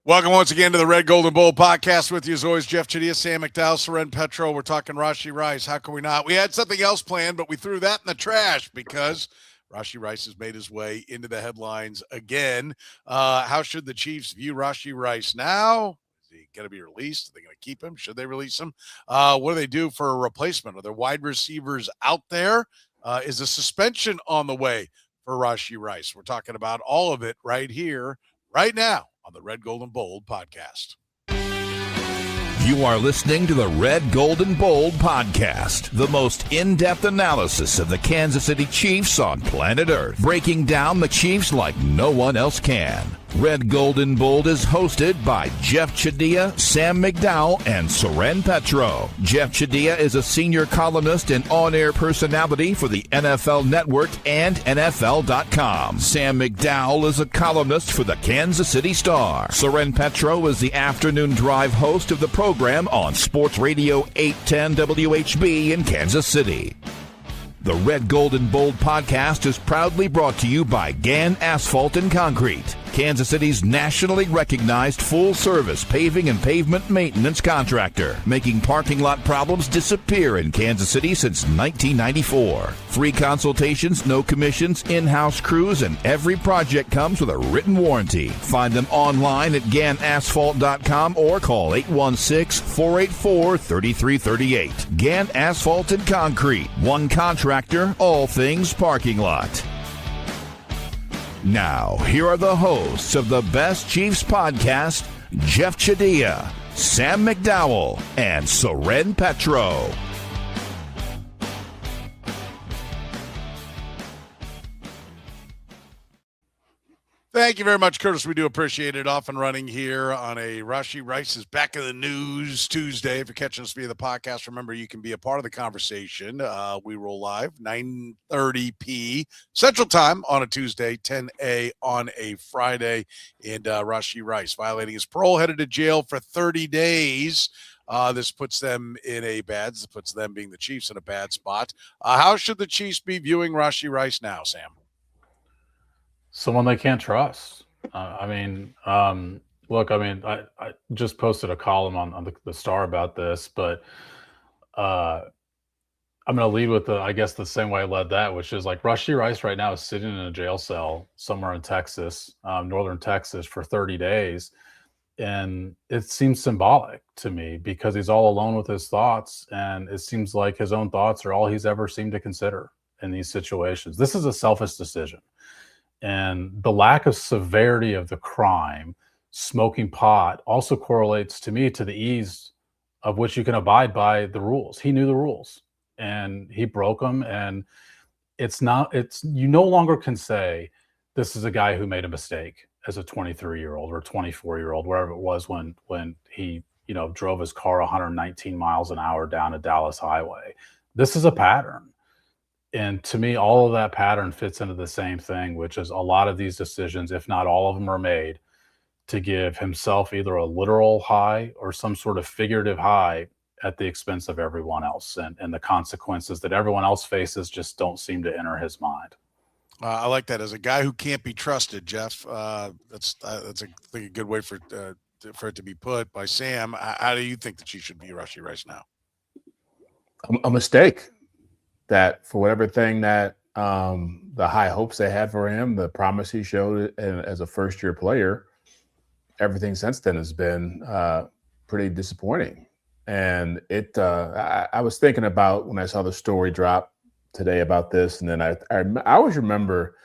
Welcome once again to the Red, Gold, and Bold podcast. With you as always, Jeff Chadiha, Sam McDowell, Soren Petro. We're talking Rashee Rice. How can we not? We had something else planned, but we threw that in the trash because Rashee Rice has made his way into the headlines again. How should the Chiefs view Rashee Rice now? Is he going to be released? Are they going to keep him? Should they release him? What do they do for a replacement? Are there wide receivers out there? Is a suspension on the way for Rashee Rice? We're talking about all of it right here, right now, on the Red, Gold, and Bold podcast. You are listening to the Red, Gold, and Bold podcast, the most in-depth analysis of the Kansas City Chiefs on planet Earth, breaking down the Chiefs like no one else can. Red, Gold, and Bold is hosted by Jeff Chadiha, Sam McDowell, and Soren Petro. Jeff Chadiha is a senior columnist and on-air personality for the NFL Network and NFL.com. Sam McDowell is a columnist for the Kansas City Star. Soren Petro is the afternoon drive host of the program on Sports Radio 810 WHB in Kansas City. The Red, Gold, and Bold podcast is proudly brought to you by Gann Asphalt and Concrete, Kansas City's nationally recognized full-service paving and pavement maintenance contractor, making parking lot problems disappear in Kansas City since 1994. Free consultations, no commissions, in-house crews, and every project comes with a written warranty. Find them online at GannAsphalt.com or call 816-484-3338. Gann Asphalt and Concrete, one contractor, all things parking lot. Now, here are the hosts of the Best Chiefs podcast, Jeff Chadiha, Sam McDowell, and Soren Petro. Thank you very much, Curtis. We do appreciate it. Off and running here on a Rashee Rice is back in the news Tuesday. If you're catching us via the podcast, remember you can be a part of the conversation. We roll live 9:30 p. Central Time on a Tuesday, 10 a on a Friday. And Rashee Rice violating his parole, headed to jail for 30 days. This puts them being the Chiefs in a bad spot. How should the Chiefs be viewing Rashee Rice now, Sam? Someone they can't trust. Look, I just posted a column on the Star about this, but I'm going to lead with the same way I led that, which is like Rashee Rice right now is sitting in a jail cell somewhere in Texas, northern Texas, for 30 days. And it seems symbolic to me because he's all alone with his thoughts. And it seems like his own thoughts are all he's ever seemed to consider in these situations. This is a selfish decision. And the lack of severity of the crime, smoking pot, also correlates to me to the ease of which you can abide by the rules. He knew the rules and he broke them. And you no longer can say this is a guy who made a mistake as a 23-year-old or 24-year-old, wherever it was when he, drove his car 119 miles an hour down a Dallas highway. This is a pattern. And to me, all of that pattern fits into the same thing, which is a lot of these decisions, if not all of them, are made to give himself either a literal high or some sort of figurative high at the expense of everyone else. And the consequences that everyone else faces just don't seem to enter his mind. I like that. As a guy who can't be trusted, Jeff, that's a good way for it to be put by Sam. How do you think that you should be Rashee Rice now? A mistake. That for whatever thing that the high hopes they had for him, the promise he showed as a first-year player, everything since then has been pretty disappointing. And I was thinking about when I saw the story drop today about this, and then I always remember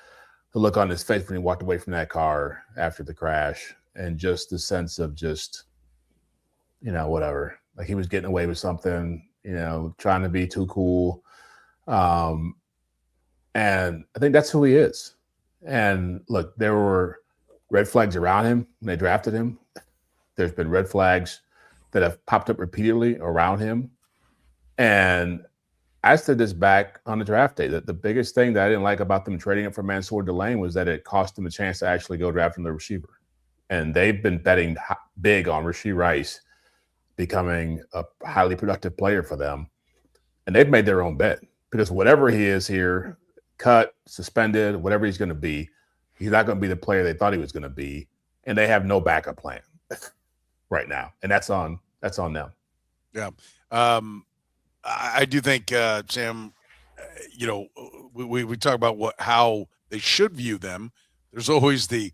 the look on his face when he walked away from that car after the crash, and just the sense of whatever, like he was getting away with something, trying to be too cool. And I think that's who he is. And look, there were red flags around him when they drafted him. There's been red flags that have popped up repeatedly around him. And I said this back on the draft day, that the biggest thing that I didn't like about them trading it for Mansour Delane was that it cost them a chance to actually go draft another receiver. And they've been betting big on Rashee Rice becoming a highly productive player for them. And they've made their own bet. Because whatever he is here, cut, suspended, whatever he's going to be, he's not going to be the player they thought he was going to be. And they have no backup plan. right now, and that's on them. Yeah. I do think, Sam, we talk about how they should view them. There's always the,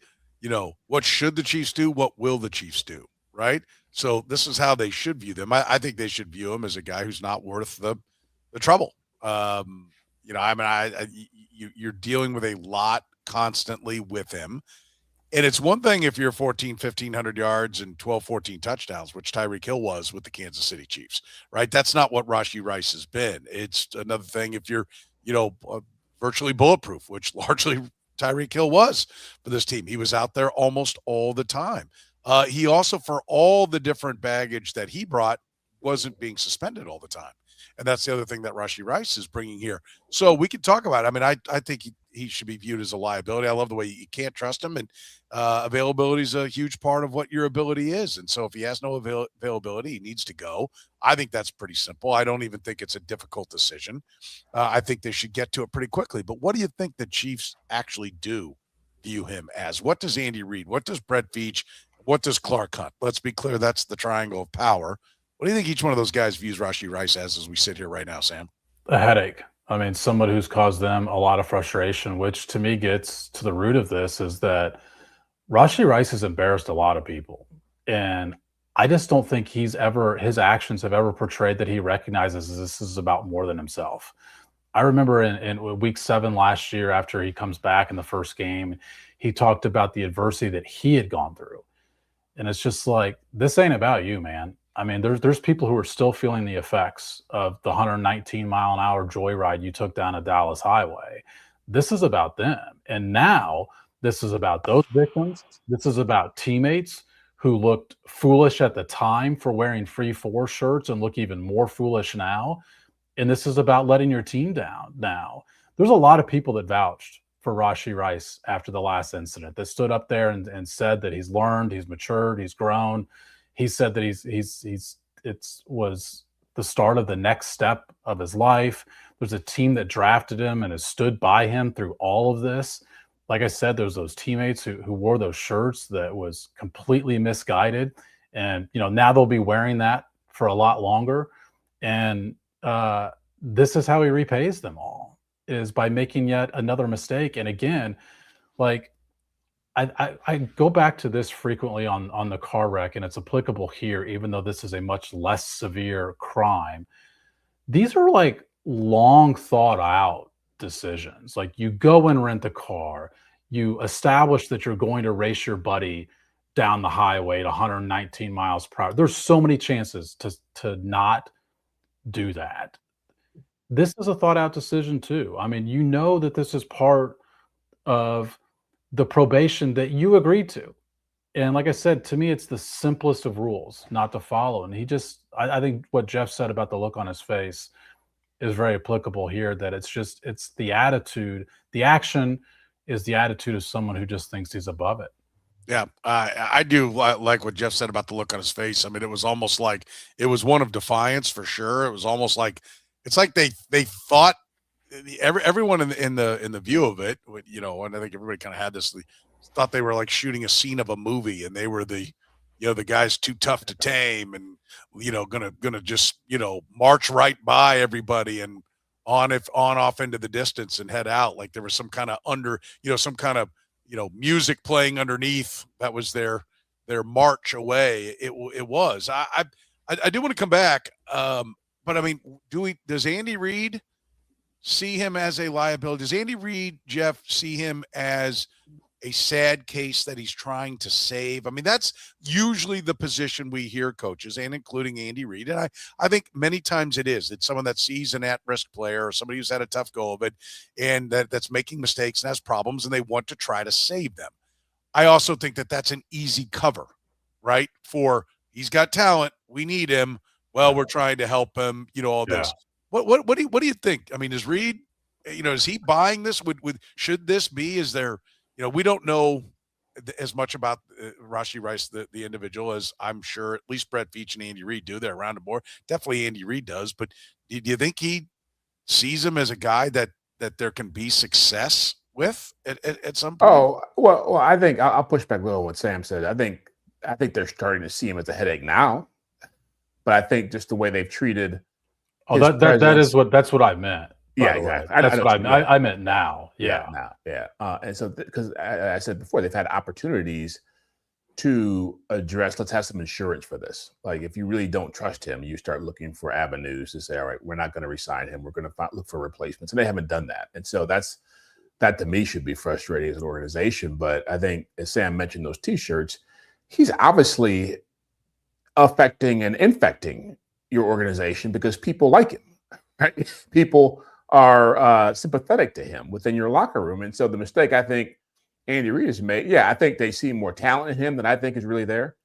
what should the Chiefs do? What will the Chiefs do? Right. So this is how they should view them. I think they should view him as a guy who's not worth the trouble. You're dealing with a lot constantly with him. And it's one thing if you're 1,500 yards and 12, 14 touchdowns, which Tyreek Hill was with the Kansas City Chiefs, right? That's not what Rashee Rice has been. It's another thing if you're, virtually bulletproof, which largely Tyreek Hill was for this team. He was out there almost all the time. He also, for all the different baggage that he brought, wasn't being suspended all the time. And that's the other thing that Rashee Rice is bringing here. So we could talk about it. I mean, I think he should be viewed as a liability. I love the way you can't trust him. And availability is a huge part of what your ability is. And so if he has no availability, he needs to go. I think that's pretty simple. I don't even think it's a difficult decision. I think they should get to it pretty quickly. But what do you think the Chiefs actually do view him as? What does Andy Reid? What does Brett Veach? What does Clark Hunt? Let's be clear. That's the triangle of power. What do you think each one of those guys views Rashee Rice as we sit here right now, Sam? A headache. I mean, someone who's caused them a lot of frustration, which to me gets to the root of this is that Rashee Rice has embarrassed a lot of people. And I just don't think his actions have ever portrayed that he recognizes this is about more than himself. I remember in week 7 last year, after he comes back in the first game, he talked about the adversity that he had gone through. And it's just like, this ain't about you, man. I mean, there's people who are still feeling the effects of the 119-mile-an-hour joyride you took down a Dallas highway. This is about them. And now this is about those victims. This is about teammates who looked foolish at the time for wearing free 4 shirts and look even more foolish now. And this is about letting your team down now. There's a lot of people that vouched for Rashee Rice after the last incident, that stood up there and said that he's learned, he's matured, he's grown. He said that it was the start of the next step of his life. There's a team that drafted him and has stood by him through all of this. Like I said, there's those teammates who wore those shirts that was completely misguided. And, now they'll be wearing that for a lot longer. And this is how he repays them all, is by making yet another mistake. And again, like, I go back to this frequently on the car wreck, and it's applicable here, even though this is a much less severe crime. These are like long thought out decisions. Like, you go and rent a car, you establish that you're going to race your buddy down the highway at 119 miles per hour. There's so many chances to not do that. This is a thought out decision too. I mean, that this is part of the probation that you agreed to. And like I said, to me, it's the simplest of rules not to follow. And I think what Jeff said about the look on his face is very applicable here, that it's the attitude. The action is the attitude of someone who just thinks he's above it. Yeah, I do like what Jeff said about the look on his face. I mean, it was almost like it was one of defiance for sure. It was almost like, it's like they thought, everyone in the view of it, and I think everybody kind of had this, thought they were like shooting a scene of a movie, and they were the guys too tough to tame, and gonna just march right by everybody and off into the distance and head out, like there was some kind of music playing underneath. That was their march away. It was. I do want to come back, but I mean, does Andy Reid see him as a liability? Does Andy Reid, Jeff, see him as a sad case that he's trying to save? I mean, that's usually the position we hear coaches, and including Andy Reid. And I think many times it is. It's someone that sees an at-risk player or somebody who's had a tough go of it and that's making mistakes and has problems, and they want to try to save them. I also think that that's an easy cover, right? For he's got talent, we need him. Well, we're trying to help him, all this. What do you think? I mean, is Reid, is he buying this? Should this be? Is there, we don't know as much about Rashee Rice, the individual, as I'm sure at least Brett Veach and Andy Reid do. They're around him more. Definitely Andy Reid does. But do you think he sees him as a guy that there can be success with at some point? Oh, well, I think I'll push back a little on what Sam said. I think I think they're starting to see him as a headache now. But I think just the way they've treated. Oh, that's what I meant. Yeah, exactly. That's what I meant. I meant now. Yeah. Now. Yeah. And so, because I said before, they've had opportunities to address, let's have some insurance for this. Like, if you really don't trust him, you start looking for avenues to say, all right, we're not going to re-sign him. We're going to look for replacements. And they haven't done that. And so that to me should be frustrating as an organization. But I think, as Sam mentioned, those T-shirts, he's obviously affecting and infecting your organization because people like him, right? People are sympathetic to him within your locker room. And so the mistake I think Andy Reid has made, I think they see more talent in him than I think is really there.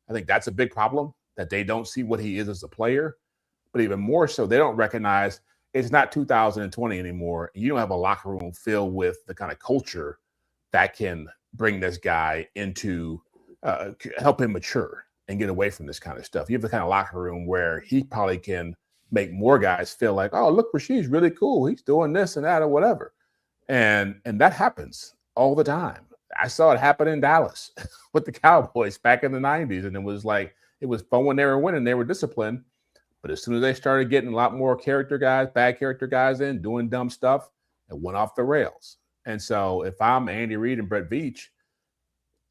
I think that's a big problem, that they don't see what he is as a player. But even more so, they don't recognize it's not 2020 anymore. You don't have a locker room filled with the kind of culture that can bring this guy into, help him mature and get away from this kind of stuff. You have the kind of locker room where he probably can make more guys feel like, oh, look, Rashee's really cool. He's doing this and that or whatever. And that happens all the time. I saw it happen in Dallas with the Cowboys back in the 90s. And it was fun when they were winning, they were disciplined. But as soon as they started getting a lot more bad character guys in, doing dumb stuff, it went off the rails. And so if I'm Andy Reid and Brett Veach,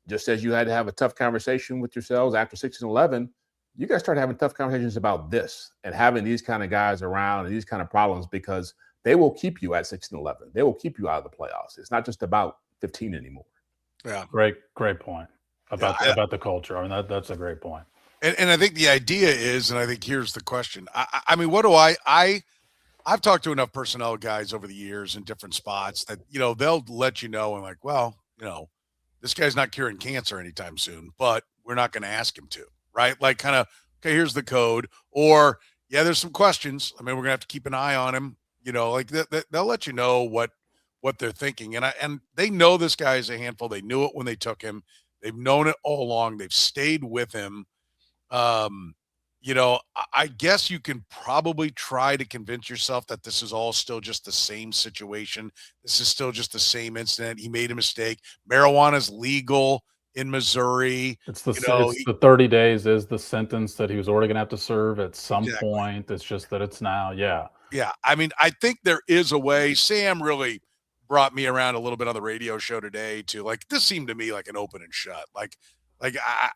just as you had to have a tough conversation with yourselves after 6-11, you got to start having tough conversations about this and having these kind of guys around and these kind of problems, because they will keep you at 6-11. They will keep you out of the playoffs. It's not just about 15 anymore. Yeah. Great point about the culture. I mean, that's a great point. And I think the idea is, and I think here's the question. I mean, what do I've talked to enough personnel guys over the years in different spots that, they'll let you know and like, well, this guy's not curing cancer anytime soon, but we're not going to ask him to, right? Like, kind of, okay, here's the code. Or, yeah, there's some questions. I mean, we're going to have to keep an eye on him. Like they'll let you know what they're thinking. And they know this guy is a handful. They knew it when they took him. They've known it all along. They've stayed with him. I guess you can probably try to convince yourself that this is all still just the same situation. This is still just the same incident. He made a mistake. Marijuana is legal in Missouri. It's the 30 days is the sentence that he was already going to have to serve at some point. It's just that it's now. Yeah. Yeah. I mean, I think there is a way. Sam really brought me around a little bit on the radio show today to, like, this seemed to me like an open and shut. Like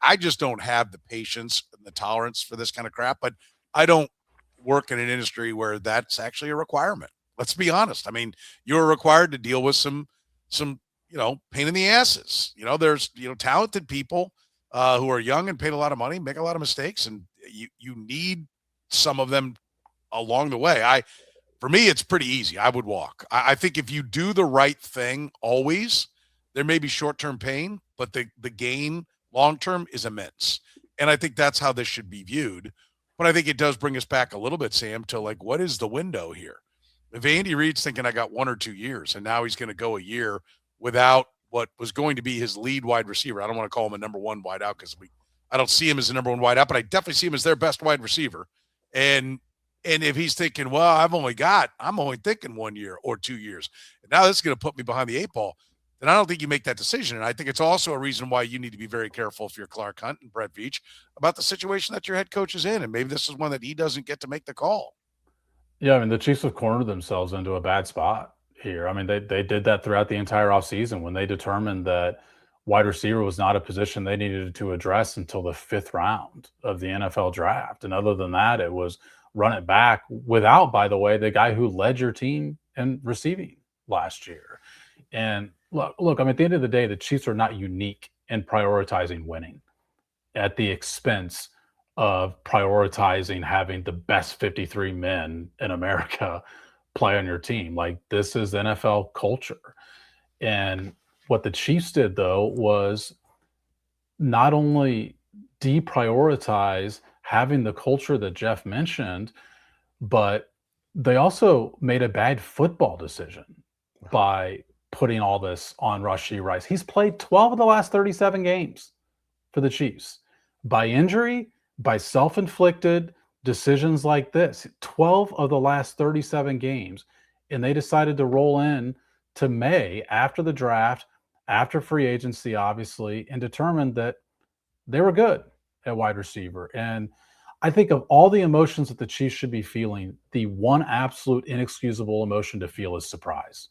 I just don't have the patience and the tolerance for this kind of crap, but I don't work in an industry where that's actually a requirement. Let's be honest. I mean, you're required to deal with some, pain in the asses. There's, talented people who are young and paid a lot of money, make a lot of mistakes, and you need some of them along the way. For me, it's pretty easy. I would walk. I think if you do the right thing always, there may be short-term pain, but the gain long-term is immense. And I think that's how this should be viewed. But I think it does bring us back a little bit, Sam, to like, what is the window here? If Andy Reid's thinking I got 1 or 2 years, and now he's going to go a year without what was going to be his lead wide receiver. I don't want to call him a number one wide out because I don't see him as a number one wide out, but I definitely see him as their best wide receiver. And if he's thinking, well, I'm only thinking 1 year or 2 years, and now this is going to put me behind the 8 ball, then I don't think you make that decision. And I think it's also a reason why you need to be very careful if you're Clark Hunt and Brett Veach about the situation that your head coach is in. And maybe this is one that he doesn't get to make the call. Yeah, I mean, the Chiefs have cornered themselves into a bad spot here. I mean, they did that throughout the entire offseason when they determined that wide receiver was not a position they needed to address until the 5th round of the NFL draft. And other than that, it was run it back without, by the way, the guy who led your team in receiving last year. And look, I mean, at the end of the day, the Chiefs are not unique in prioritizing winning at the expense of prioritizing having the best 53 men in America play on your team. Like, this is NFL culture. And what the Chiefs did, though, was not only deprioritize having the culture that Jeff mentioned, but they also made a bad football decision by putting all this on Rashee Rice. He's played 12 of the last 37 games for the Chiefs. By injury, by self-inflicted decisions like this, 12 of the last 37 games. And they decided to roll in to May after the draft, after free agency, obviously, and determined that They were good at wide receiver. And I think of all the emotions that the Chiefs should be feeling, the one absolute inexcusable emotion to feel is surprise,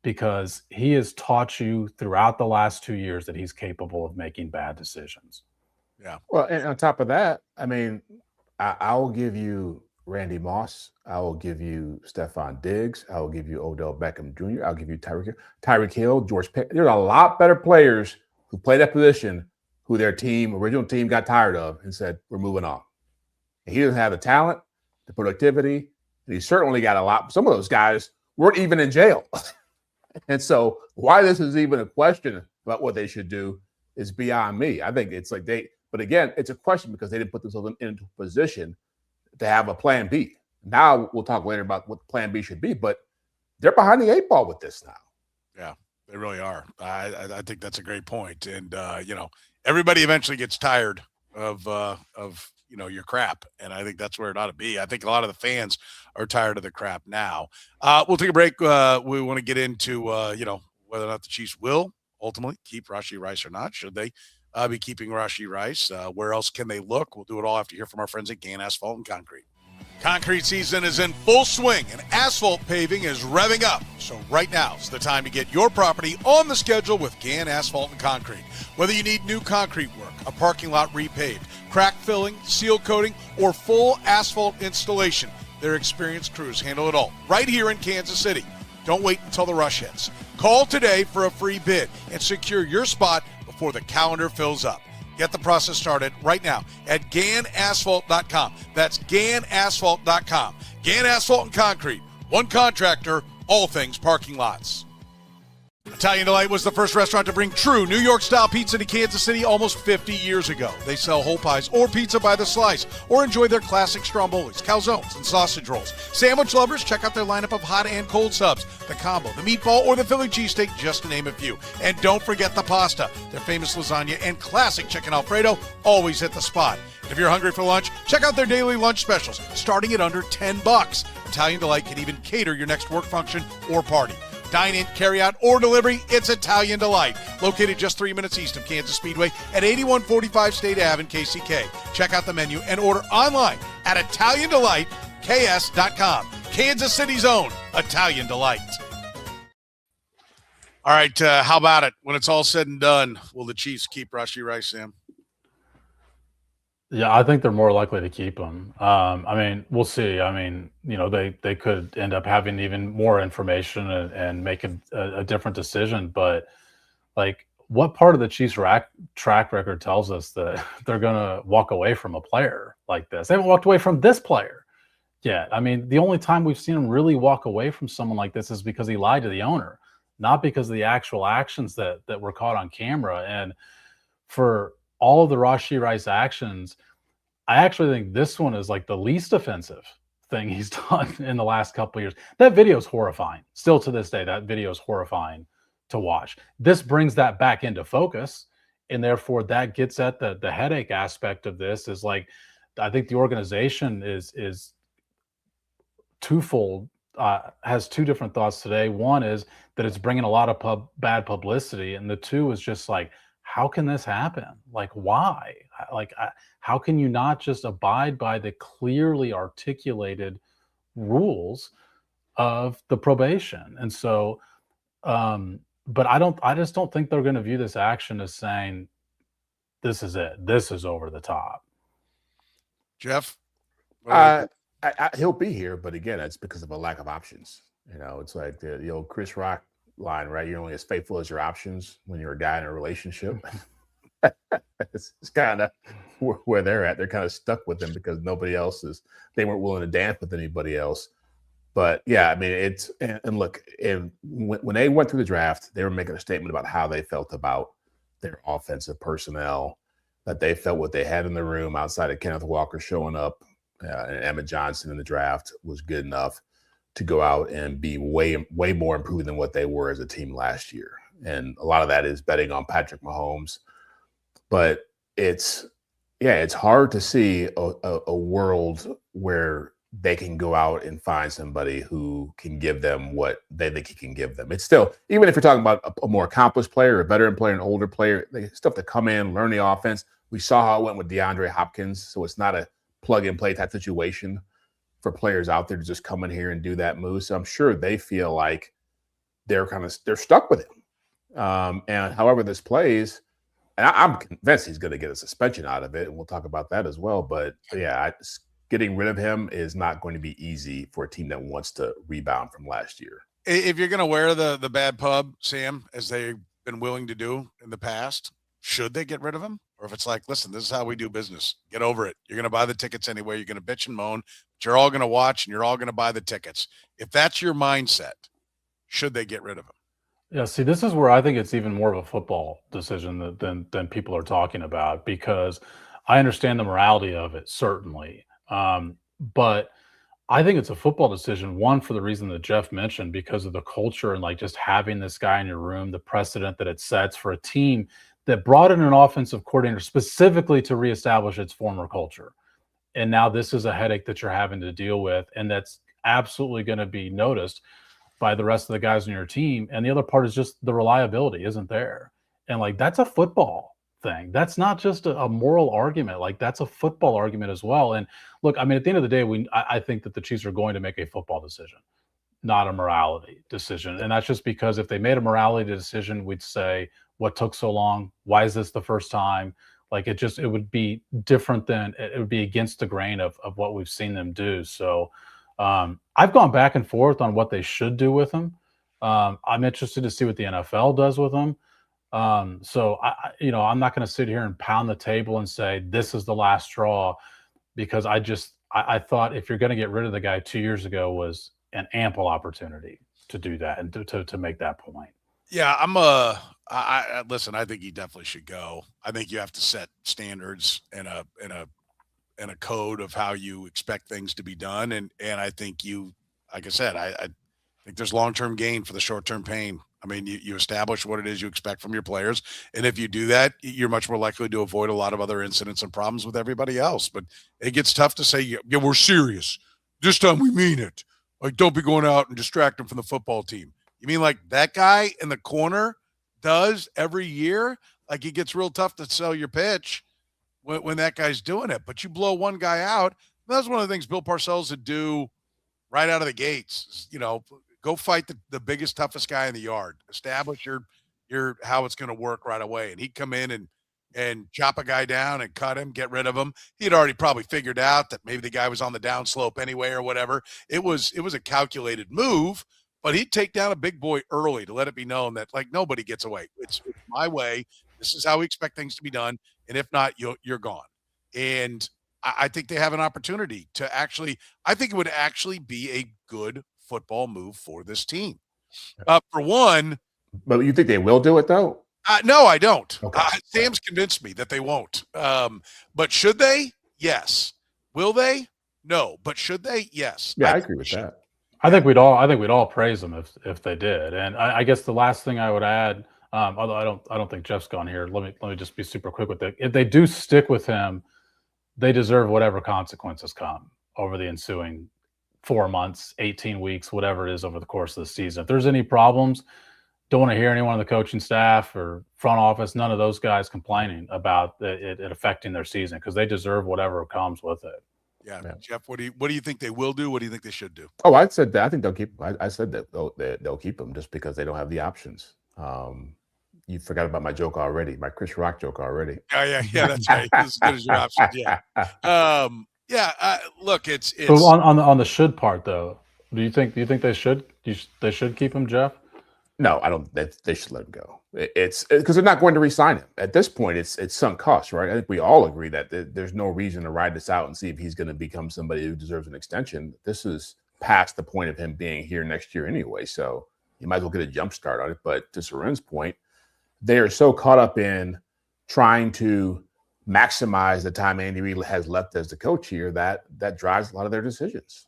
because he has taught you throughout the last 2 years that he's capable of making bad decisions. Yeah. Well, and on top of that, I mean, I will give you Randy Moss. I will give you Stephon Diggs. I will give you Odell Beckham Jr. I'll give you Tyreek Hill, George Pitt. There's a lot better players who play that position who their original team got tired of and said, we're moving on. And he doesn't have the talent, the productivity, and he certainly got a lot. Some of those guys weren't even in jail. And so why this is even a question about what they should do is beyond me. I think it's like but again, it's a question because they didn't put themselves into a position to have a plan B. Now we'll talk later about what plan B should be, but they're behind the 8 ball with this now. Yeah, they really are. I think that's a great point. And, everybody eventually gets tired of your crap. And I think that's where it ought to be. I think a lot of the fans are tired of the crap now. We'll take a break. We want to get into, whether or not the Chiefs will ultimately keep Rashee Rice or not. Should they be keeping Rashee Rice? Where else can they look? We'll do it all after hear from our friends at Gann Asphalt and Concrete. Concrete season is in full swing and asphalt paving is revving up. So right now is the time to get your property on the schedule with Gann Asphalt and Concrete. Whether you need new concrete work, a parking lot repaved, crack filling, seal coating, or full asphalt installation, their experienced crews handle it all right here in Kansas City. Don't wait until the rush hits. Call today for a free bid and secure your spot before the calendar fills up. Get the process started right now at GannAsphalt.com. That's GannAsphalt.com. Gann Asphalt and Concrete. One contractor, all things parking lots. Italian Delight was the first restaurant to bring true New York-style pizza to Kansas City almost 50 years ago. They sell whole pies or pizza by the slice, or enjoy their classic strombolis, calzones, and sausage rolls. Sandwich lovers, check out their lineup of hot and cold subs, the combo, the meatball, or the Philly cheesesteak, just to name a few. And don't forget the pasta. Their famous lasagna and classic chicken Alfredo always hit the spot. If you're hungry for lunch, check out their daily lunch specials, starting at under $10. Italian Delight can even cater your next work function or party. Dine in, carry out, or delivery, it's Italian Delight. Located just 3 minutes east of Kansas Speedway at 8145 State Ave in KCK. Check out the menu and order online at ItalianDelightKS.com. Kansas City's own Italian Delight. All right, how about it? When it's all said and done, will the Chiefs keep Rashee Rice, Sam? Yeah, I think they're more likely to keep him. I mean, we'll see. I mean, they could end up having even more information and make a different decision. But, like, what part of the Chiefs' track record tells us that they're going to walk away from a player like this? They haven't walked away from this player yet. I mean, the only time we've seen him really walk away from someone like this is because he lied to the owner, not because of the actual actions that were caught on camera. And for all of the Rashee Rice actions, I actually think this one is like the least offensive thing he's done in the last couple of years. That video is horrifying. Still to this day, that video is horrifying to watch. This brings that back into focus, and therefore that gets at the headache aspect of this. Is like, I think the organization is twofold. Has two different thoughts today. One is that it's bringing a lot of bad publicity, and the two is just like, how can this happen? Like, why? How can you not just abide by the clearly articulated rules of the probation? And so, but I just don't think they're going to view this action as saying, this is it. This is over the top. Jeff? He'll be here, but again, it's because of a lack of options. It's like the old Chris Rock line, right? You're only as faithful as your options when you're a guy in a relationship. It's kind of where they're at. They're kind of stuck with him because they weren't willing to dance with anybody else. But yeah, I mean, look, when they went through the draft, they were making a statement about how they felt about their offensive personnel, that they felt what they had in the room outside of Kenneth Walker showing up and Emmett Johnson in the draft was good enough to go out and be way more improved than what they were as a team last year. And a lot of that is betting on Patrick Mahomes. But it's hard to see a world where they can go out and find somebody who can give them what they think he can give them. It's still, even if you're talking about a more accomplished player, a veteran player, an older player, they still have to come in, learn the offense. We saw how it went with DeAndre Hopkins, so it's not a plug and play type situation for players out there to just come in here and do that move. So I'm sure they feel like they're stuck with him. And however this plays, and I'm convinced he's going to get a suspension out of it, and we'll talk about that as well. But yeah, getting rid of him is not going to be easy for a team that wants to rebound from last year. If you're going to wear the bad pub, Sam, as they've been willing to do in the past, should they get rid of him? Or if it's like, listen, this is how we do business. Get over it. You're going to buy the tickets anyway. You're going to bitch and moan, but you're all going to watch and you're all going to buy the tickets. If that's your mindset, should they get rid of him? Yeah, see, this is where I think it's even more of a football decision than people are talking about, because I understand the morality of it, certainly. But I think it's a football decision, one, for the reason that Jeff mentioned, because of the culture and like just having this guy in your room, the precedent that it sets for a team that brought in an offensive coordinator specifically to reestablish its former culture. And now this is a headache that you're having to deal with, and that's absolutely going to be noticed by the rest of the guys on your team. And the other part is just the reliability isn't there. And like, that's a football thing. That's not just a moral argument. Like, that's a football argument as well. And look, I mean, at the end of the day, I think that the Chiefs are going to make a football decision, not a morality decision. And that's just because if they made a morality decision, we'd say, what took so long? Why is this the first time? Like, it would be different than, it would be against the grain of what we've seen them do. So I've gone back and forth on what they should do with him. I'm interested to see what the NFL does with him. So I'm not going to sit here and pound the table and say this is the last straw, because I thought if you're going to get rid of the guy 2 years ago was an ample opportunity to do that and to make that point. Yeah, listen, I think he definitely should go. I think you have to set standards and a code of how you expect things to be done. And I think like I said, I think there's long-term gain for the short-term pain. I mean, you establish what it is you expect from your players. And if you do that, you're much more likely to avoid a lot of other incidents and problems with everybody else. But it gets tough to say, yeah, we're serious. This time we mean it. Like, don't be going out and distract them from the football team. You mean like that guy in the corner does every year? Like, it gets real tough to sell your pitch when that guy's doing it. But you blow one guy out. That's one of the things Bill Parcells would do right out of the gates. Go fight the biggest, toughest guy in the yard. Establish your how it's going to work right away. And he'd come in and chop a guy down and cut him, get rid of him. He'd already probably figured out that maybe the guy was on the downslope anyway or whatever. It was a calculated move, but he'd take down a big boy early to let it be known that, like, nobody gets away. It's my way. This is how we expect things to be done. And if not, you're gone. And I think they have an opportunity to I think it would actually be a good football move for this team. For one. But you think they will do it, though? No, I don't. Okay. Sam's convinced me that they won't. But should they? Yes. Will they? No. But should they? Yes. Yeah, I agree with that. I think we'd all praise them if they did. And I guess the last thing I would add, although I don't think Jeff's gone here. Let me just be super quick with it. If they do stick with him, they deserve whatever consequences come over the ensuing 4 months, 18 weeks, whatever it is over the course of the season. If there's any problems, don't want to hear anyone on the coaching staff or front office, none of those guys complaining about it affecting their season, because they deserve whatever comes with it. Yeah. Jeff, what do you think they will do? What do you think they should do? Oh, I said that. I think they'll keep. I said that they'll keep them just because they don't have the options. You forgot about my joke already, my Chris Rock joke already. Oh, yeah, that's right. As good as your options, yeah. Look, it's so on the should part though. Do you think they should keep him, Jeff? No, I don't. They should let him go. It's because they're not going to re-sign him at this point. It's sunk cost, right? I think we all agree that there's no reason to ride this out and see if he's going to become somebody who deserves an extension. This is past the point of him being here next year anyway, so you might as well get a jump start on it. But to Soren's point, they are so caught up in trying to maximize the time Andy Reid has left as the coach here that drives a lot of their decisions.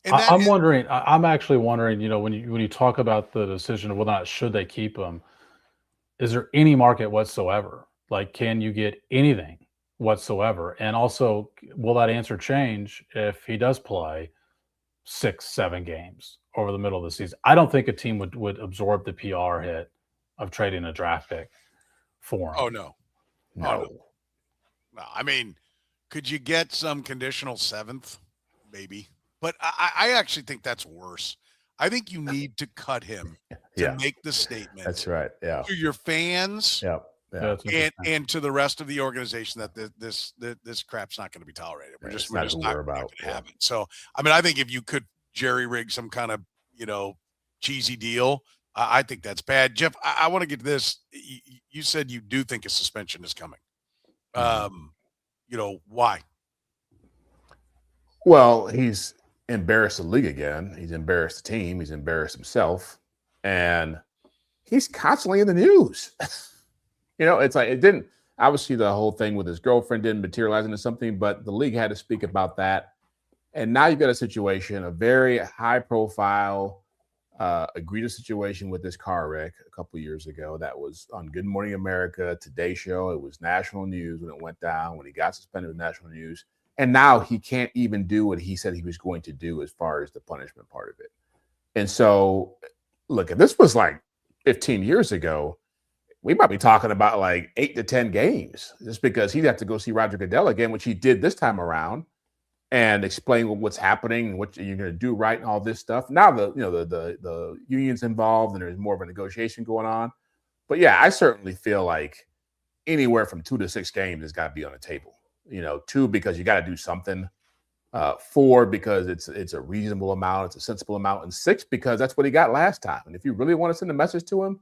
I'm actually wondering, when you talk about the decision of whether or not should they keep him, is there any market whatsoever? Like, can you get anything whatsoever. And also, will that answer change if he does play 6-7 games over the middle of the season? I don't think a team would absorb the PR hit of trading a draft pick for him. Oh, no. No. Oh, no. I mean, could you get some conditional 7th? Maybe. But I actually think that's worse. I think you need to cut him to make the statement. That's right. Yeah. To your fans and to the rest of the organization that this crap's not going to be tolerated. We're just not going to have it. So, I mean, I think if you could jerry rig some kind of, cheesy deal, I think that's bad. Jeff, I want to get to this. You said you do think a suspension is coming. Why? Well, he's embarrassed the league again. He's embarrassed the team. He's embarrassed himself. And he's constantly in the news. It's like it didn't – obviously the whole thing with his girlfriend didn't materialize into something, but the league had to speak about that. And now you've got a situation, a very high-profile, egregious situation with this car wreck a couple of years ago that was on Good Morning America, Today Show. It was national news when it went down. When he got suspended, it was national news. And now he can't even do what he said he was going to do as far as the punishment part of it. And so, look, if this was like 15 years ago, we might be talking about like 8 to 10 games just because he'd have to go see Roger Goodell again, which he did this time around, and explain what's happening and what you're going to do right and all this stuff. Now the union's involved and there's more of a negotiation going on. But yeah, I certainly feel like anywhere from 2 to 6 games has got to be on the table. 2 because you got to do something. 4 because it's a reasonable amount, it's a sensible amount, and 6 because that's what he got last time. And if you really want to send a message to him,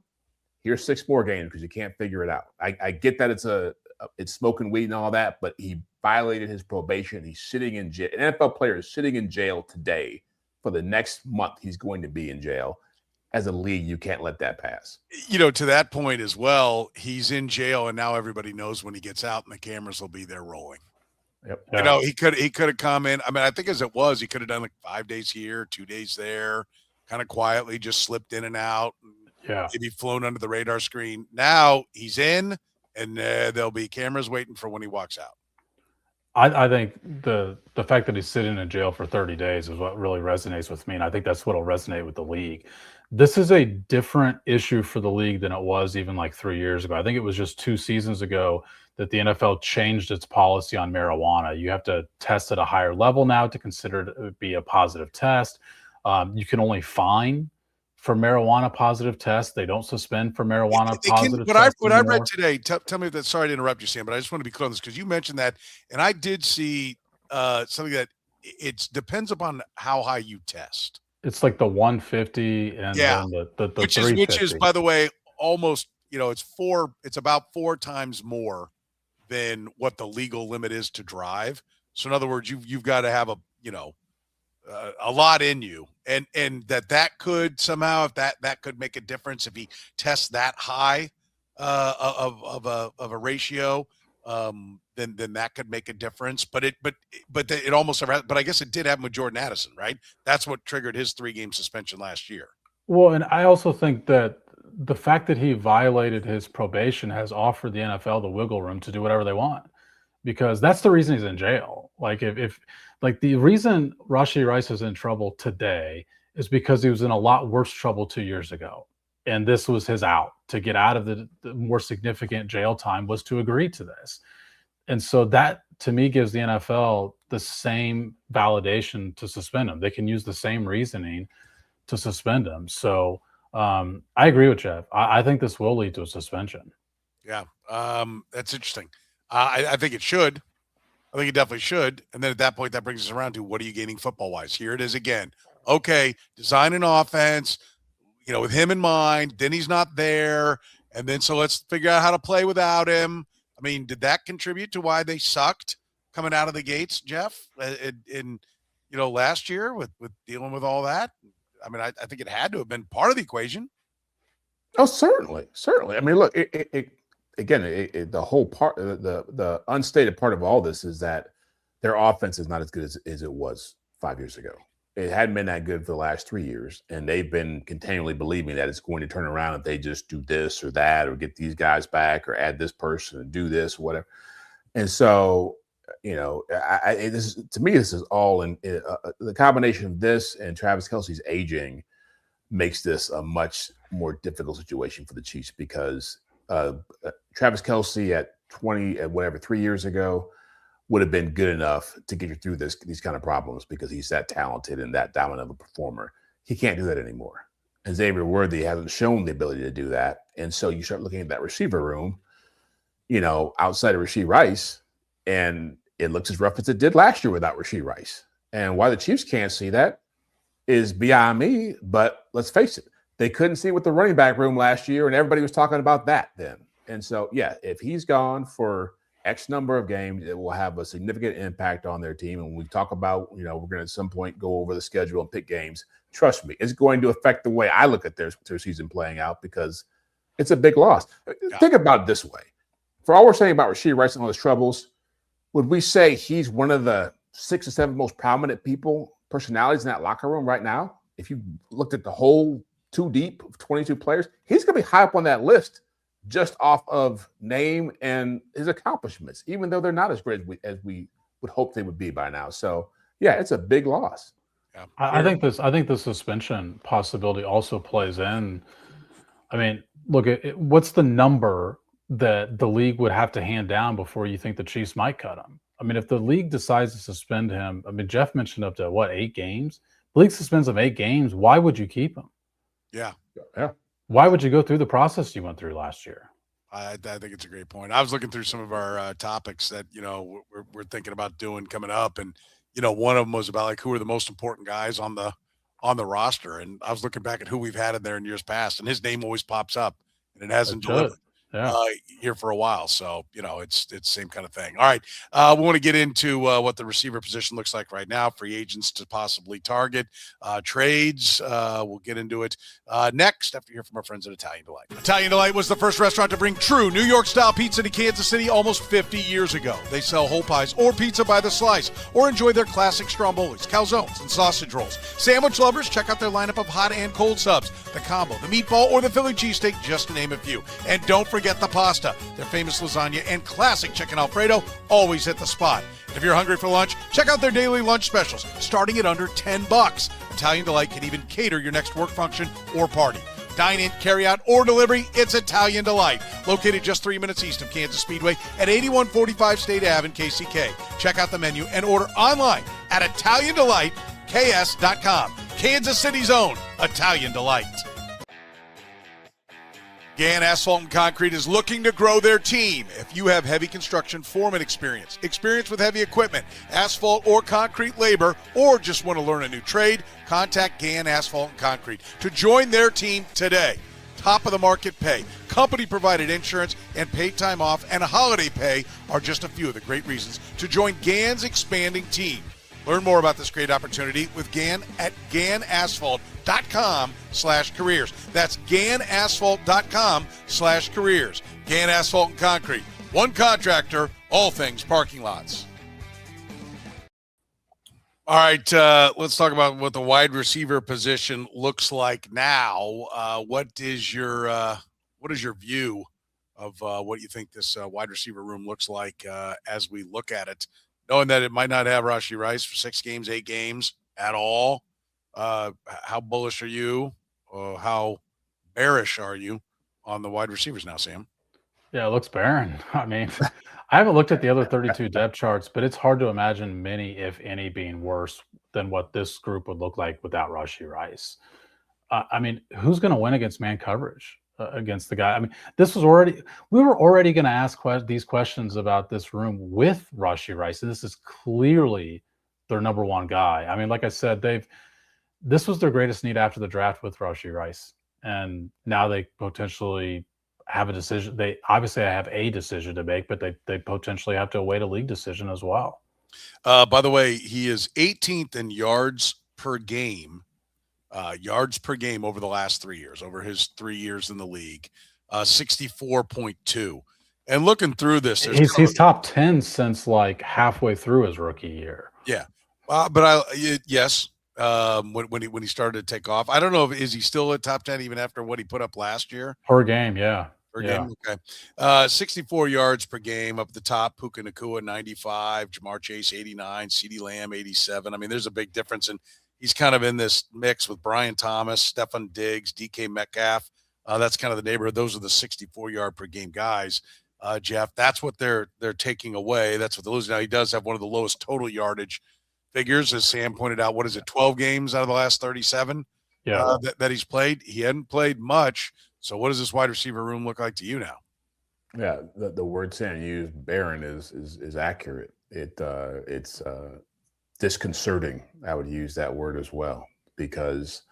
here's 6 more games because you can't figure it out. I get that it's smoking weed and all that, but he violated his probation. He's sitting in jail. An NFL player is sitting in jail today for the next month. He's going to be in jail. As a league, you can't let that pass. To that point as well, he's in jail, and now everybody knows when he gets out, and the cameras will be there rolling. Yep. Yeah. He could have come in. I mean, I think as it was, he could have done like 5 days here, 2 days there, kind of quietly just slipped in and out. Yeah. Maybe flown under the radar screen. Now he's in, and there'll be cameras waiting for when he walks out. I think the fact that he's sitting in jail for 30 days is what really resonates with me, and I think that's what will resonate with the league. This is a different issue for the league than it was even like 3 years ago. I think it was just 2 seasons ago that the NFL changed its policy on marijuana. You have to test at a higher level now to consider it to be a positive test. You can only fine for marijuana positive tests. They don't suspend for marijuana positive tests. What I read today, tell me that, sorry to interrupt you, Sam, but I just want to be clear on this because you mentioned that, and I did see something that it depends upon how high you test. It's like the 150 and then the which 350. Which is, by the way, almost, it's about 4 times more than what the legal limit is to drive. So in other words, you've got to have a lot in you, and that could somehow, if that could make a difference if he tests that high of a ratio, then that could make a difference. But it almost, but I guess it did happen with Jordan Addison, right? That's what triggered his 3-game suspension last year. Well, and I also think that the fact that he violated his probation has offered the NFL the wiggle room to do whatever they want, because that's the reason he's in jail. Like if the reason Rashee Rice is in trouble today is because he was in a lot worse trouble 2 years ago. And this was his out to get out of the more significant jail time, was to agree to this. And so that, to me, gives the NFL the same validation to suspend him. They can use the same reasoning to suspend him. So I agree with Jeff. I think this will lead to a suspension. Yeah, that's interesting. I think it should. I think it definitely should. And then at that point, that brings us around to, what are you gaining football-wise? Here it is again. Okay, design an offense, with him in mind. Then he's not there. And then so let's figure out how to play without him. I mean, did that contribute to why they sucked coming out of the gates, Jeff, in last year with dealing with all that? I mean, I think it had to have been part of the equation. Oh, certainly. I mean, look, the whole part, the unstated part of all this is that their offense is not as good as it was 5 years ago. It hadn't been that good for the last 3 years, and they've been continually believing that it's going to turn around if they just do this or that, or get these guys back, or add this person and do this or whatever. And so, to me, this is all in the combination of this and Travis Kelce's aging makes this a much more difficult situation for the Chiefs because Travis Kelce at 3 years ago would have been good enough to get you through these kind of problems because he's that talented and that dominant of a performer. He can't do that anymore. And Xavier Worthy hasn't shown the ability to do that. And so you start looking at that receiver room, outside of Rashee Rice, and it looks as rough as it did last year without Rashee Rice. And why the Chiefs can't see that is beyond me. But let's face it, they couldn't see it with the running back room last year, and everybody was talking about that then. And so, yeah, if he's gone for X number of games, it will have a significant impact on their team. And when we talk about, we're going to at some point go over the schedule and pick games, trust me, it's going to affect the way I look at their season playing out because it's a big loss. Yeah. Think about it this way. For all we're saying about Rashee Rice and all his troubles, would we say he's one of the 6 or 7 most prominent personalities in that locker room right now? If you looked at the whole 2 deep of 22 players, he's going to be high up on that list just off of name and his accomplishments, even though they're not as great as we would hope they would be by now. So, yeah, it's a big loss. Yeah. I think the suspension possibility also plays in. I mean, look, what's the number that the league would have to hand down before you think the Chiefs might cut him? I mean, if the league decides to suspend him, I mean, Jeff mentioned up to 8 games? The league suspends him 8 games. Why would you keep him? Yeah. Why would you go through the process you went through last year? I think it's a great point. I was looking through some of our topics that, we're thinking about doing coming up. And, one of them was about who are the most important guys on the roster. And I was looking back at who we've had in there in years past, and his name always pops up, and it hasn't delivered. Here for a while. So, it's the same kind of thing. All right. We want to get into what the receiver position looks like right now, free agents to possibly target, trades. We'll get into it next after you hear from our friends at Italian Delight. Italian Delight was the first restaurant to bring true New York-style pizza to Kansas City almost 50 years ago. They sell whole pies or pizza by the slice, or enjoy their classic strombolis, calzones, and sausage rolls. Sandwich lovers, check out their lineup of hot and cold subs, the combo, the meatball, or the Philly cheesesteak, just to name a few. And don't forget the pasta. Their famous lasagna and classic chicken Alfredo always hit the spot. And if you're hungry for lunch, check out their daily lunch specials, starting at under $10. Italian Delight can even cater your next work function or party. Dine in, carry out, or delivery, it's Italian Delight. Located just 3 minutes east of Kansas Speedway at 8145 State Ave in KCK. Check out the menu and order online at ItalianDelightKS.com. Kansas City's own Italian Delight. Gann Asphalt and Concrete is looking to grow their team. If you have heavy construction foreman experience with heavy equipment, asphalt or concrete labor, or just want to learn a new trade, contact Gann Asphalt and Concrete to join their team today. Top of the market pay, company provided insurance, and paid time off and holiday pay are just a few of the great reasons to join Gann's expanding team. Learn more about this great opportunity with Gann at GannAsphalt.com/careers. That's GannAsphalt.com/careers. Gann Asphalt and Concrete. One contractor, all things parking lots. All right, let's talk about what the wide receiver position looks like now. What is your view of what you think this wide receiver room looks like as we look at it? Knowing that it might not have Rashee Rice for 6 games, 8 games at all, how bullish are you? How bearish are you on the wide receivers now, Sam? Yeah, it looks barren. I mean, I haven't looked at the other 32 depth charts, but it's hard to imagine many, if any, being worse than what this group would look like without Rashee Rice. I mean, who's going to win against man coverage? Against the guy. I mean, we were already going to ask these questions about this room with Rashee Rice. And this is clearly their number one guy. I mean, like I said, this was their greatest need after the draft with Rashee Rice. And now they potentially have a decision. They obviously have a decision to make, but they potentially have to await a league decision as well. By the way, he is 18th in yards per game over the last 3 years, over his 3 years in the league, 64.2. And looking through this, he's top 10 since like halfway through his rookie year. Yeah. When he started to take off, I don't know is he still at top 10 even after what he put up last year per game. Yeah. per Yeah. game. Okay. 64 yards per game up the top. Puka Nacua, 95. Jamar Chase, 89. CeeDee Lamb, 87. I mean, there's a big difference. And he's kind of in this mix with Brian Thomas, Stephon Diggs, DK Metcalf. That's kind of the neighborhood. Those are the 64-yard per game guys. Jeff, that's what they're taking away. That's what they're losing. Now, he does have one of the lowest total yardage figures, as Sam pointed out. What is it, 12 games out of the last 37 that he's played? He hadn't played much. So what does this wide receiver room look like to you now? Yeah, the word Sam used, barren, is accurate. It's disconcerting. I would use that word as well, because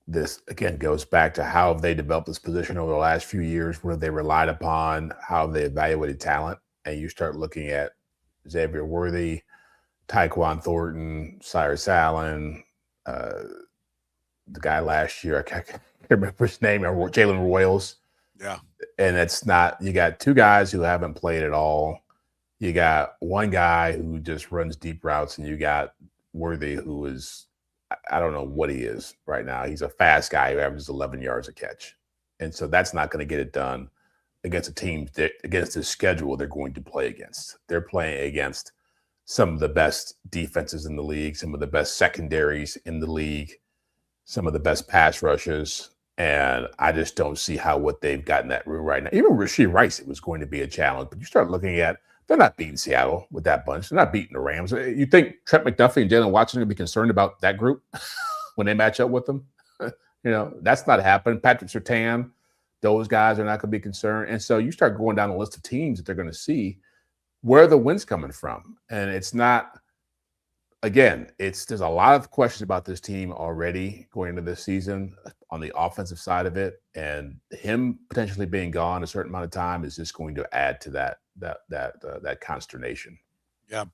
this again goes back to how have they developed this position over the last few years, what have they relied upon, how have they evaluated talent, and you start looking at Xavier Worthy, Tyquan Thornton, Cyrus Allen, the guy last year, I can't remember his name, Jalen Royals. Yeah. And it's not, you got two guys who haven't played at all. You got one guy who just runs deep routes, and you got Worthy, who is, I don't know what he is right now. He's a fast guy who averages 11 yards a catch. And so that's not going to get it done against a team, against the schedule they're going to play against. They're playing against some of the best defenses in the league, some of the best secondaries in the league, some of the best pass rushes. And I just don't see how what they've got in that room right now. Even Rashee Rice, it was going to be a challenge. But you start looking at, they're not beating Seattle with that bunch. They're not beating the Rams. You think Trent McDuffie and Jalen Watson are going to be concerned about that group when they match up with them? That's not happening. Patrick Surtain, those guys are not going to be concerned. And so you start going down the list of teams that they're going to see. Where are the wins coming from? And it's not, again, there's a lot of questions about this team already going into this season on the offensive side of it. And him potentially being gone a certain amount of time is just going to add to that consternation. Yeah,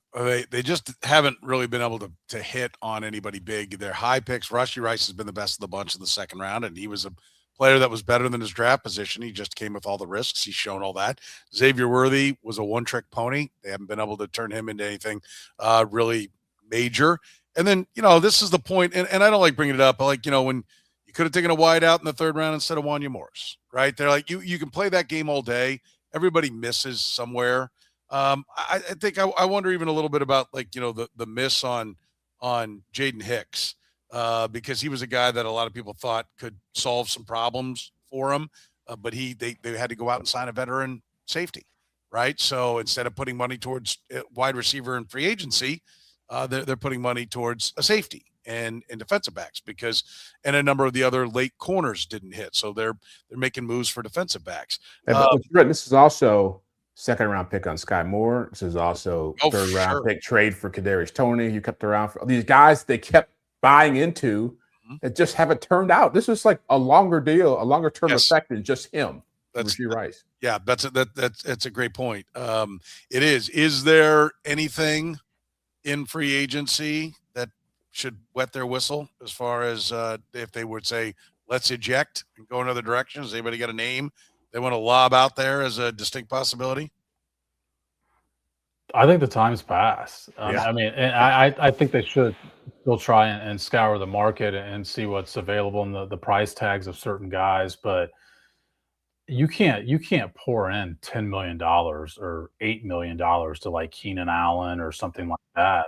they just haven't really been able to hit on anybody big. Their high picks, Rashee Rice has been the best of the bunch in the second round, and he was a player that was better than his draft position. He just came with all the risks. He's shown all that. Xavier Worthy was a one-trick pony. They haven't been able to turn him into anything really major. And then, this is the point, and I don't like bringing it up, but when you could have taken a wide out in the third round instead of Wanya Morris, right? They're like, you can play that game all day. Everybody misses somewhere. I think I wonder even a little bit about the miss on Jaden Hicks because he was a guy that a lot of people thought could solve some problems for him, but they had to go out and sign a veteran safety, right? So instead of putting money towards wide receiver and free agency, they're putting money towards a safety and defensive backs and a number of the other late corners didn't hit. So they're making moves for defensive backs. This is also second round pick on Sky Moore. This is also third round pick trade for Kadarius Toney. You kept around for these guys they kept buying into that just haven't turned out. This is like a longer deal, a longer term effect than just him. That's Rashee Rice. Yeah, that's a great point. It is. Is there anything in free agency that should wet their whistle as far as if they would say, let's eject and go another direction? Has anybody got a name they want to lob out there as a distinct possibility? I think the time's passed. I mean, and I think they should still try and scour the market and see what's available and the price tags of certain guys. But you can't pour in $10 million or $8 million to like Keenan Allen or something like that.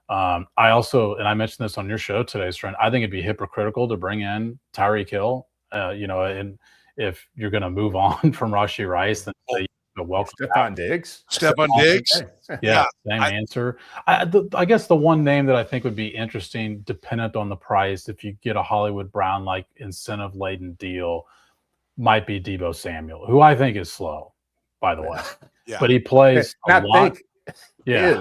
I also, and I mentioned this on your show today, Soren, I think it'd be hypocritical to bring in Tyreek Hill, and if you're going to move on from Rashee Rice, then say, welcome Stephon Diggs. Stephon Diggs. Yeah, same answer. I guess the one name that I think would be interesting, dependent on the price, if you get a Hollywood Brown like incentive laden deal, might be Deebo Samuel, who I think is slow, by the way. Yeah. But he plays a lot. Yeah,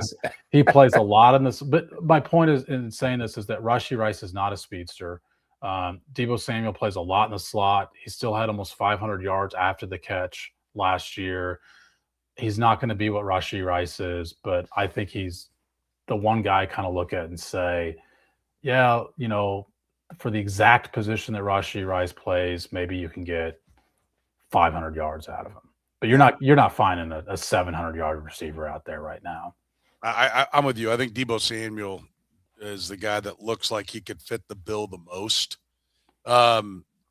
he plays a lot in this. But my point is in saying this is that Rashee Rice is not a speedster. Deebo Samuel plays a lot in the slot. He still had almost 500 yards after the catch last year. He's not going to be what Rashee Rice is, but I think he's the one guy I kind of look at and say, yeah, for the exact position that Rashee Rice plays, maybe you can get 500 yards out of him. But you're not finding a 700-yard receiver out there right now. I'm with you. I think Deebo Samuel is the guy that looks like he could fit the bill the most.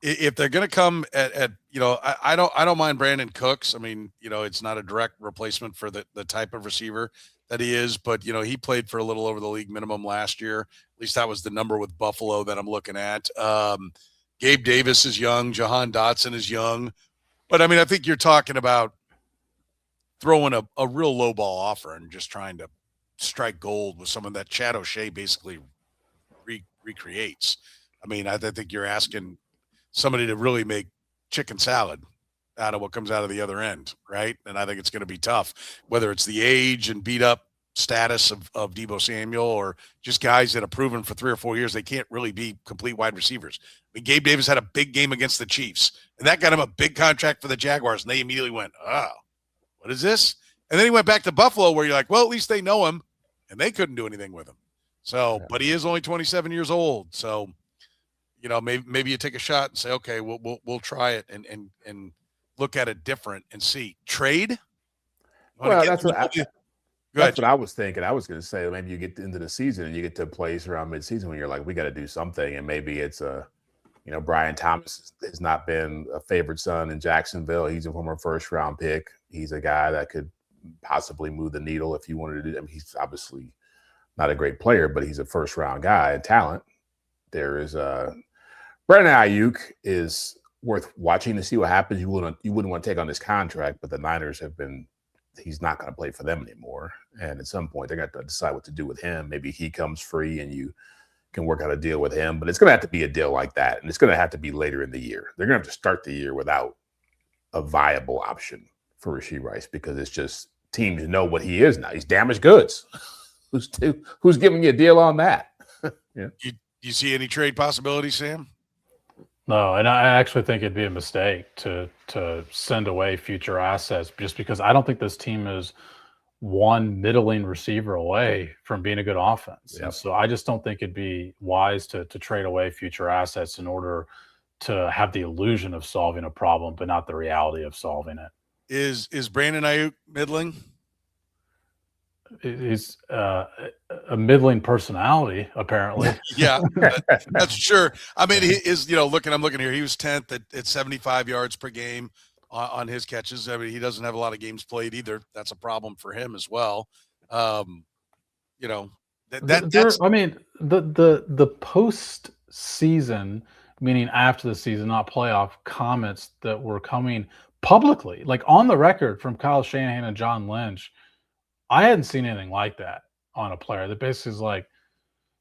if they're going to come at I don't mind Brandon Cooks. I mean, it's not a direct replacement for the type of receiver that he is, but he played for a little over the league minimum last year. At least that was the number with Buffalo that I'm looking at. Gabe Davis is young. Jahan Dotson is young. But I mean, I think you're talking about throwing a real low ball offer and just trying to strike gold with someone that ChadO'Shea basically recreates. I mean, I think you're asking somebody to really make chicken salad out of what comes out of the other end, right? And I think it's going to be tough, whether it's the age and beat up status of Deebo Samuel or just guys that have proven for 3 or 4 years they can't really be complete wide receivers. I mean, Gabe Davis had a big game against the Chiefs, and that got him a big contract for the Jaguars, and they immediately went, oh, what is this? And then he went back to Buffalo where you're like, well, at least they know him, and they couldn't do anything with him. So, but he is only 27 years old. So, maybe you take a shot and say, okay, we'll try it and look at it different and see. Trade? Well, that's what I was thinking. I was going to say maybe you get into the season and you get to a place around midseason when you're like, we got to do something, and maybe it's Brian Thomas has not been a favorite son in Jacksonville. He's a former first-round pick. He's a guy that could possibly move the needle if you wanted to do. I mean, he's obviously not a great player, but he's a first-round guy and talent. There is Brandon Ayuk is worth watching to see what happens. You wouldn't want to take on this contract, but the Niners he's not going to play for them anymore. And at some point, they're going to have to decide what to do with him. Maybe he comes free and you can work out a deal with him, but it's going to have to be a deal like that. And it's going to have to be later in the year. They're going to have to start the year without a viable option for Rashee Rice because it's just teams know what he is now. He's damaged goods. Who's giving you a deal on that? Yeah. You see any trade possibilities, Sam? No, and I actually think it'd be a mistake to send away future assets just because I don't think this team is one middling receiver away from being a good offense. Yep. And so I just don't think it'd be wise to trade away future assets in order to have the illusion of solving a problem, but not the reality of solving it. Is Brandon Ayuk middling? He's a middling personality, apparently. Yeah, that's sure. I mean, he is, I'm looking here. He was 10th at 75 yards per game on his catches. I mean, he doesn't have a lot of games played either. That's a problem for him as well. I mean, the post-season, meaning after the season, not playoff, comments that were coming publicly, like on the record from Kyle Shanahan and John Lynch, I hadn't seen anything like that on a player. That basically is like,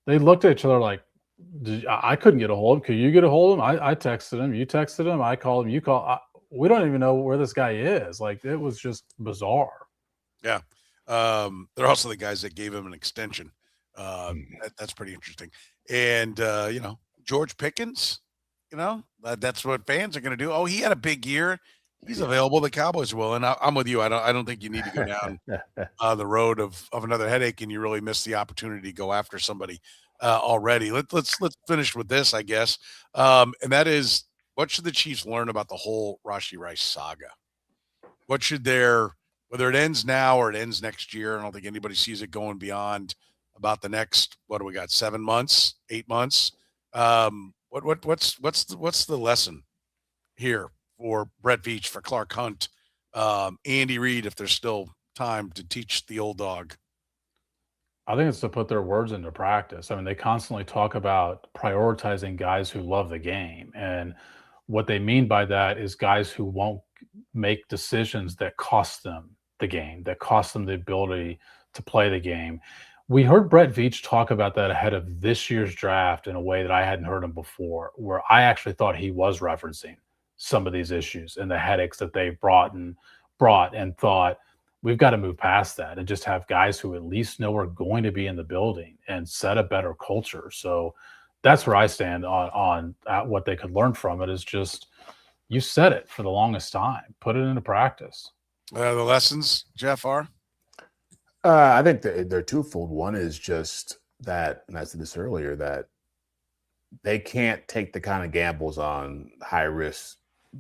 they looked at each other like, I couldn't get a hold of him. Could you get a hold of him? I texted him. You texted him. I called him. You called. We don't even know where this guy is. Like, it was just bizarre. Yeah. They're also the guys that gave him an extension. That's pretty interesting. And, George Pickens, that's what fans are going to do. Oh, he had a big year. He's available. The Cowboys will, and I'm with you. I don't think you need to go down the road of another headache, and you really miss the opportunity to go after somebody already. Let's finish with this, I guess, and that is, what should the Chiefs learn about the whole Rashee Rice saga? What should whether it ends now or it ends next year? I don't think anybody sees it going beyond about the next. What do we got? 7 months, 8 months. What's the lesson here? For Brett Veach, for Clark Hunt, Andy Reid, if there's still time to teach the old dog? I think it's to put their words into practice. I mean, they constantly talk about prioritizing guys who love the game. And what they mean by that is guys who won't make decisions that cost them the game, that cost them the ability to play the game. We heard Brett Veach talk about that ahead of this year's draft in a way that I hadn't heard him before, where I actually thought he was referencing some of these issues and the headaches that they brought and thought we've got to move past that and just have guys who at least know we're going to be in the building and set a better culture. So that's where I stand on what they could learn from it is just, you said it for the longest time, put it into practice. The lessons, Jeff, are? I think they're twofold. One is just that, and I said this earlier, that they can't take the kind of gambles on high risk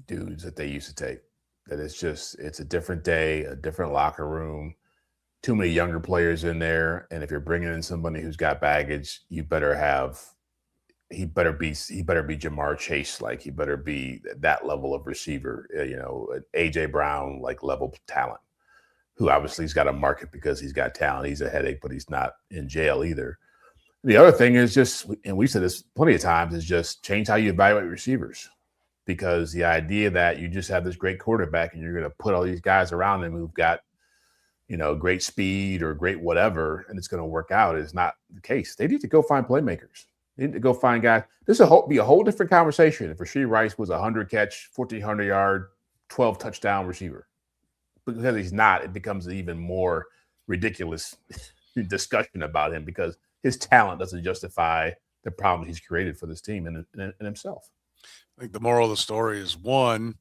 dudes that they used to take. That it's a different day, a different locker room, too many younger players in there. And if you're bringing in somebody who's got baggage, you better have he better be Jamar Chase, like he better be that level of receiver, AJ Brown like level talent, who obviously has got a market because he's got talent. He's a headache, but he's not in jail either. The other thing is just, and we've said this plenty of times, is just change how you evaluate receivers, because the idea that you just have this great quarterback and you're going to put all these guys around him who've got, great speed or great whatever, and it's going to work out is not the case. They need to go find playmakers. They need to go find guys. This will be a whole different conversation if Rashee Rice was a 100-catch, 1,400-yard, 12-touchdown receiver. Because he's not, it becomes an even more ridiculous discussion about him because his talent doesn't justify the problems he's created for this team and himself. I think the moral of the story is, one,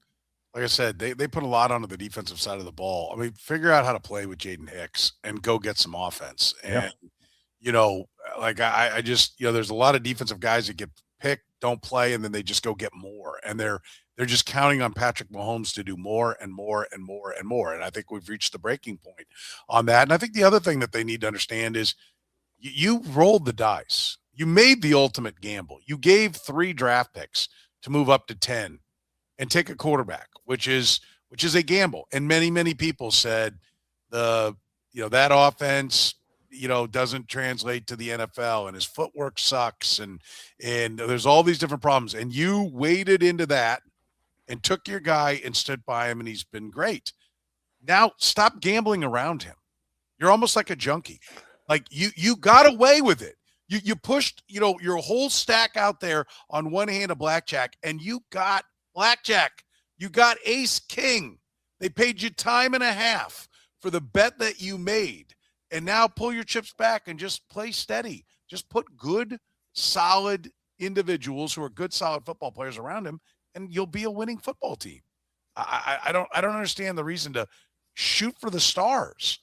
like I said, they put a lot onto the defensive side of the ball. I mean, figure out how to play with Jaden Hicks and go get some offense. And, I just, there's a lot of defensive guys that get picked, don't play, and then they just go get more. And they're just counting on Patrick Mahomes to do more and more and more and more. And I think we've reached the breaking point on that. And I think the other thing that they need to understand is you rolled the dice. You made the ultimate gamble. You gave 3 draft picks to move up to 10 and take a quarterback, which is a gamble. And many, many people said that offense, doesn't translate to the NFL and his footwork sucks. And there's all these different problems. And you waded into that and took your guy and stood by him, and he's been great. Now stop gambling around him. You're almost like a junkie. Like you got away with it. You pushed, your whole stack out there on one hand of blackjack, and you got blackjack. You got ace king. They paid you time and a half for the bet that you made. And now pull your chips back and just play steady. Just put good, solid individuals who are good, solid football players around him, and you'll be a winning football team. I don't understand the reason to shoot for the stars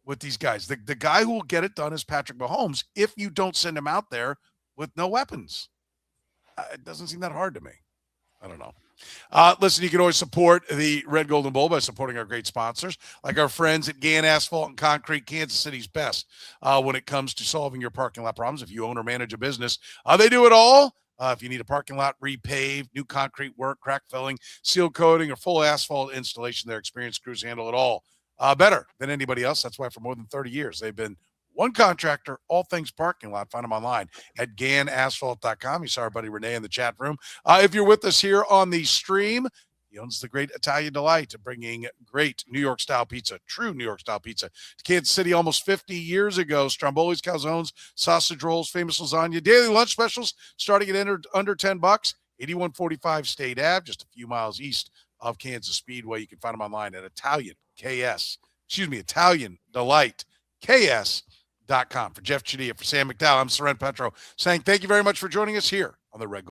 with these guys. The guy who will get it done is Patrick Mahomes if you don't send him out there with no weapons. It doesn't seem that hard to me. I don't know. Listen, you can always support the Red, Gold, and Bold by supporting our great sponsors, like our friends at Gann Asphalt and Concrete, Kansas City's best when it comes to solving your parking lot problems. If you own or manage a business, they do it all. If you need a parking lot repaved, new concrete work, crack filling, seal coating, or full asphalt installation, their experienced crews handle it all better than anybody else. That's why for more than 30 years, they've been one contractor, all things parking lot. Find them online at GannAsphalt.com. You saw our buddy Renee in the chat room. If you're with us here on the stream, he owns the Great Italian Delight, bringing great New York-style pizza, true New York-style pizza, to Kansas City almost 50 years ago. Stromboli's, calzones, sausage rolls, famous lasagna, daily lunch specials starting at under $10. 8145 State Ave, just a few miles east of Kansas Speedway. You can find them online at Italian Delight, KS.com. For Jeff Chadiha, for Sam McDowell, I'm Soren Petro, saying thank you very much for joining us here on the Red